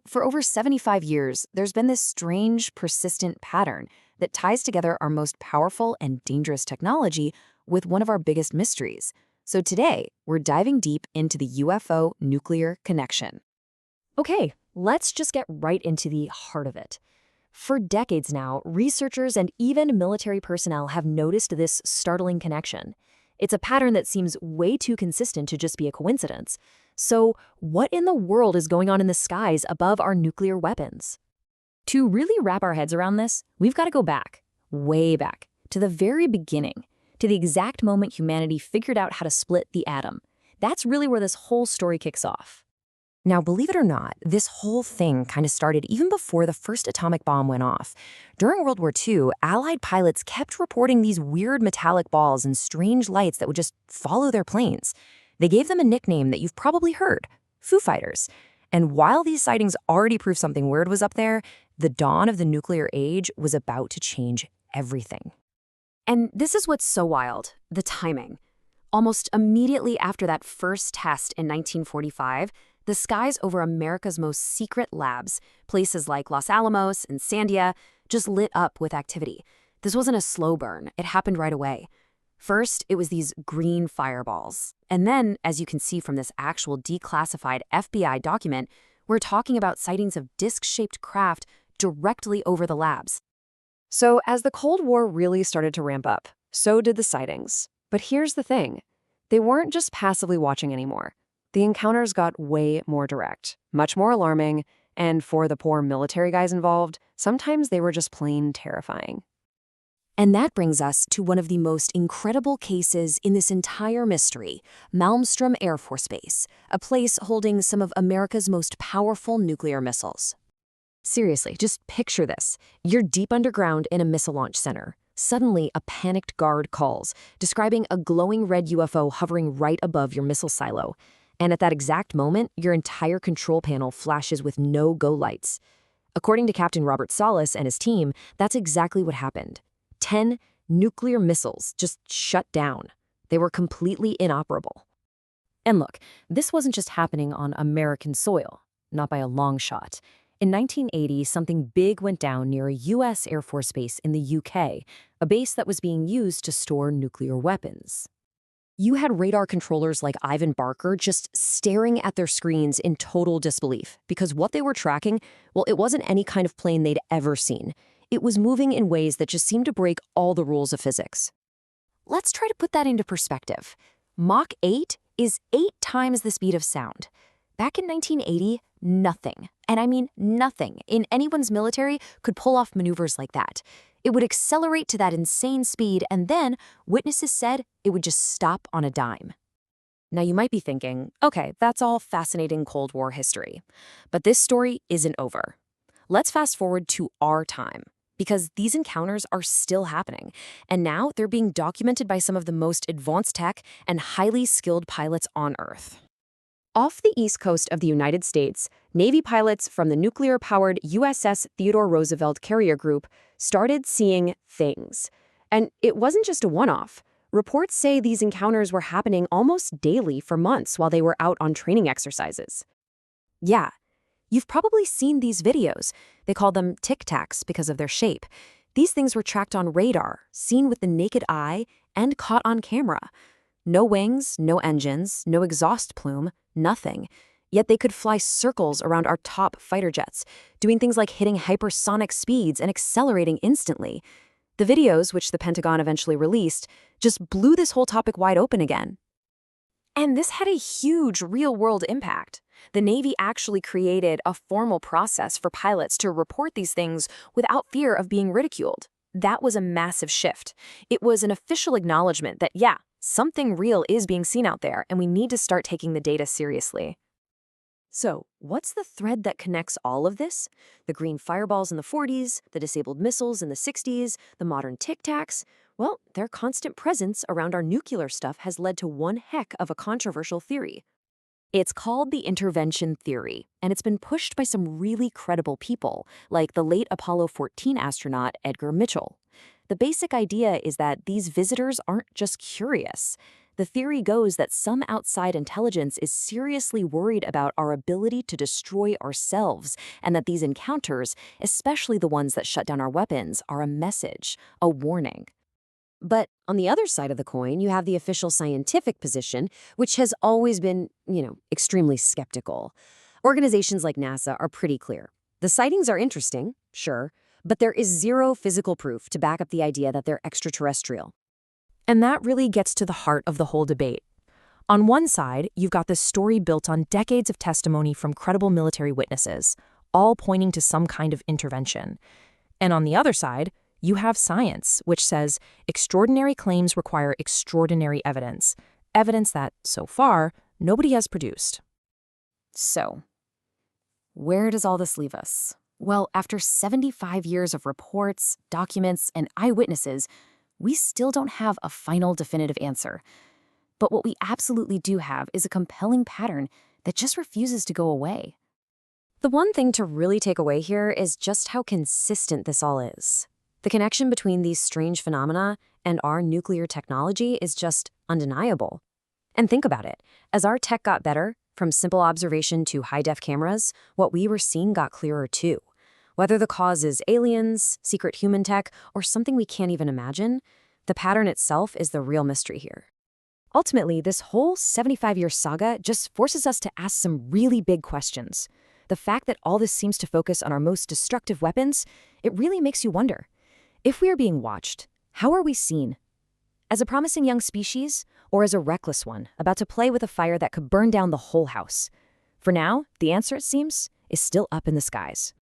For over 75 years, there's been this strange, persistent pattern that ties together our most powerful and dangerous technology with one of our biggest mysteries. So today, we're diving deep into the UFO nuclear connection. Okay, let's just get right into the heart of it. For decades now, researchers and even military personnel have noticed this startling connection. It's a pattern that seems way too consistent to just be a coincidence. So, what in the world is going on in the skies above our nuclear weapons? To really wrap our heads around this, we've got to go back, way back, to the very beginning, to the exact moment humanity figured out how to split the atom. That's really where this whole story kicks off. Now, believe it or not, this whole thing kind of started even before the first atomic bomb went off. During World War II, Allied pilots kept reporting these weird metallic balls and strange lights that would just follow their planes. They gave them a nickname that you've probably heard, Foo Fighters. And while these sightings already proved something weird was up there, the dawn of the nuclear age was about to change everything. And this is what's so wild, the timing. Almost immediately after that first test in 1945, the skies over America's most secret labs, places like Los Alamos and Sandia, just lit up with activity. This wasn't a slow burn. It happened right away. First, it was these green fireballs. And then, as you can see from this actual declassified FBI document, we're talking about sightings of disc-shaped craft directly over the labs. So, as the Cold War really started to ramp up, so did the sightings. But here's the thing. They weren't just passively watching anymore. The encounters got way more direct, much more alarming, and for the poor military guys involved, sometimes they were just plain terrifying. And that brings us to one of the most incredible cases in this entire mystery, Malmstrom Air Force Base, a place holding some of America's most powerful nuclear missiles. Seriously, just picture this. You're deep underground in a missile launch center. Suddenly, a panicked guard calls, describing a glowing red UFO hovering right above your missile silo. And at that exact moment, your entire control panel flashes with no-go lights. According to Captain Robert Salas and his team, that's exactly what happened. 10 nuclear missiles just shut down. They were completely inoperable. And look, this wasn't just happening on American soil, not by a long shot. In 1980, something big went down near a U.S. Air Force base in the UK, a base that was being used to store nuclear weapons. You had radar controllers like Ivan Barker just staring at their screens in total disbelief because what they were tracking, well, it wasn't any kind of plane they'd ever seen. It was moving in ways that just seemed to break all the rules of physics. Let's try to put that into perspective. Mach 8 is 8 times the speed of sound. Back in 1980, nothing, and I mean nothing, in anyone's military could pull off maneuvers like that. It would accelerate to that insane speed, and then, witnesses said, it would just stop on a dime. Now you might be thinking, okay, that's all fascinating Cold War history. But this story isn't over. Let's fast forward to our time, because these encounters are still happening, and now they're being documented by some of the most advanced tech and highly skilled pilots on Earth. Off the east coast of the United States, Navy pilots from the nuclear-powered USS Theodore Roosevelt Carrier Group started seeing things. And it wasn't just a one-off. Reports say these encounters were happening almost daily for months while they were out on training exercises. Yeah, you've probably seen these videos. They call them tic-tacs because of their shape. These things were tracked on radar, seen with the naked eye, and caught on camera. No wings, no engines, no exhaust plume, nothing. Yet they could fly circles around our top fighter jets, doing things like hitting hypersonic speeds and accelerating instantly. The videos, which the Pentagon eventually released, just blew this whole topic wide open again. And this had a huge real-world impact. The Navy actually created a formal process for pilots to report these things without fear of being ridiculed. That was a massive shift. It was an official acknowledgement that, yeah, something real is being seen out there, and we need to start taking the data seriously. So, what's the thread that connects all of this? The green fireballs in the 40s, the disabled missiles in the 60s, the modern tic-tacs? Well, their constant presence around our nuclear stuff has led to one heck of a controversial theory. It's called the intervention theory, and it's been pushed by some really credible people, like the late Apollo 14 astronaut Edgar Mitchell. The basic idea is that these visitors aren't just curious. The theory goes that some outside intelligence is seriously worried about our ability to destroy ourselves, and that these encounters, especially the ones that shut down our weapons, are a message, a warning. But on the other side of the coin, you have the official scientific position, which has always been, extremely skeptical. Organizations like NASA are pretty clear. The sightings are interesting, sure, but there is zero physical proof to back up the idea that they're extraterrestrial. And that really gets to the heart of the whole debate. On one side, you've got this story built on decades of testimony from credible military witnesses, all pointing to some kind of intervention. And on the other side, you have science, which says extraordinary claims require extraordinary evidence, evidence that, so far, nobody has produced. So, where does all this leave us? Well, after 75 years of reports, documents, and eyewitnesses, we still don't have a final definitive answer. But what we absolutely do have is a compelling pattern that just refuses to go away. The one thing to really take away here is just how consistent this all is. The connection between these strange phenomena and our nuclear technology is just undeniable. And think about it. As our tech got better, from simple observation to high-def cameras, what we were seeing got clearer too. Whether the cause is aliens, secret human tech, or something we can't even imagine, the pattern itself is the real mystery here. Ultimately, this whole 75-year saga just forces us to ask some really big questions. The fact that all this seems to focus on our most destructive weapons, it really makes you wonder. If we are being watched, how are we seen? As a promising young species, or as a reckless one about to play with a fire that could burn down the whole house? For now, the answer, it seems, is still up in the skies.